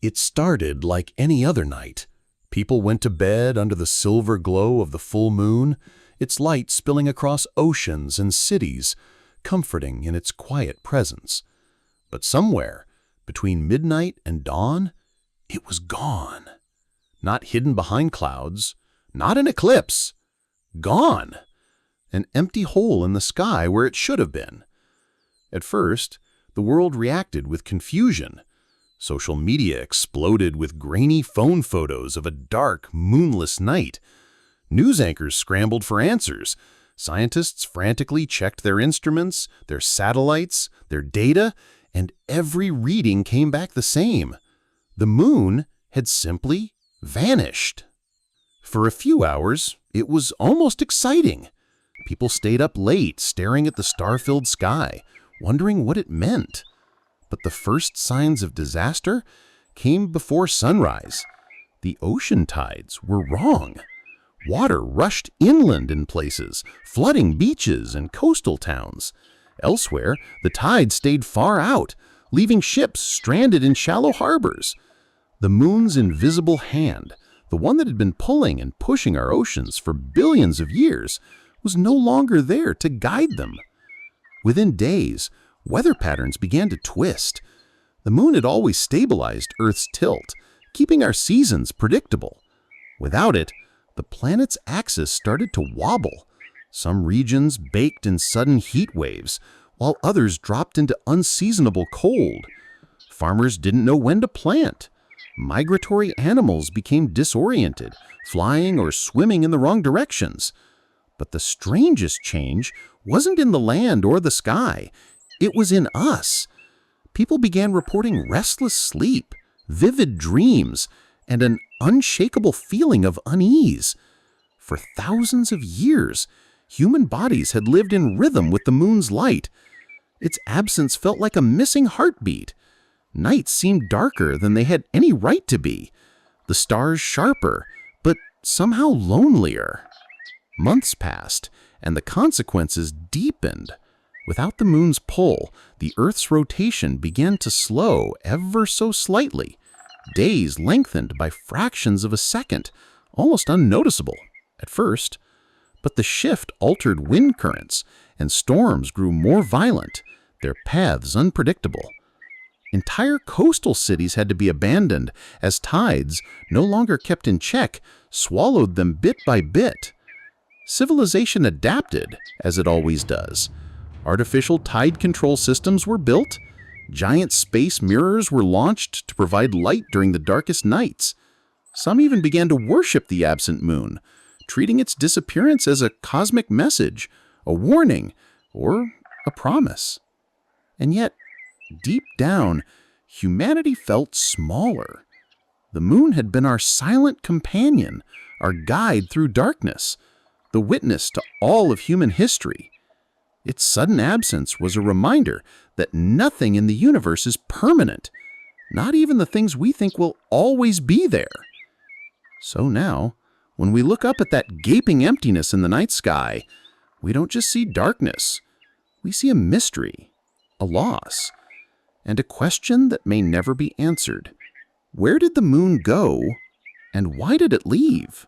It started like any other night. People went to bed under the silver glow of the full moon, its light spilling across oceans and cities, comforting in its quiet presence. But somewhere, between midnight and dawn, it was gone. Not hidden behind clouds, not an eclipse. Gone! An empty hole in the sky where it should have been. At first, the world reacted with confusion. Social media exploded with grainy phone photos of a dark, moonless night. News anchors scrambled for answers. Scientists frantically checked their instruments, their satellites, their data, and every reading came back the same. The moon had simply vanished. For a few hours, it was almost exciting. People stayed up late, staring at the star-filled sky, wondering what it meant. But the first signs of disaster came before sunrise. The ocean tides were wrong. Water rushed inland in places, flooding beaches and coastal towns. Elsewhere, the tide stayed far out, leaving ships stranded in shallow harbors. The moon's invisible hand, the one that had been pulling and pushing our oceans for billions of years, was no longer there to guide them. Within days, weather patterns began to twist. The moon had always stabilized Earth's tilt, keeping our seasons predictable. Without it, the planet's axis started to wobble. Some regions baked in sudden heat waves, while others dropped into unseasonable cold. Farmers didn't know when to plant. Migratory animals became disoriented, flying or swimming in the wrong directions. But the strangest change wasn't in the land or the sky. It was in us. People began reporting restless sleep, vivid dreams, and an unshakable feeling of unease. For thousands of years, human bodies had lived in rhythm with the moon's light. Its absence felt like a missing heartbeat. Nights seemed darker than they had any right to be, the stars sharper, but somehow lonelier. Months passed, and the consequences deepened. Without the moon's pull, the Earth's rotation began to slow ever so slightly. Days lengthened by fractions of a second, almost unnoticeable at first. But the shift altered wind currents, and storms grew more violent, their paths unpredictable. Entire coastal cities had to be abandoned as tides, no longer kept in check, swallowed them bit by bit. Civilization adapted, as it always does. Artificial tide control systems were built. Giant space mirrors were launched to provide light during the darkest nights. Some even began to worship the absent moon, treating its disappearance as a cosmic message, a warning, or a promise. And yet, deep down, humanity felt smaller. The moon had been our silent companion, our guide through darkness, the witness to all of human history. Its sudden absence was a reminder that nothing in the universe is permanent, not even the things we think will always be there. So now, when we look up at that gaping emptiness in the night sky, we don't just see darkness. We see a mystery, a loss, and a question that may never be answered. Where did the moon go, and why did it leave?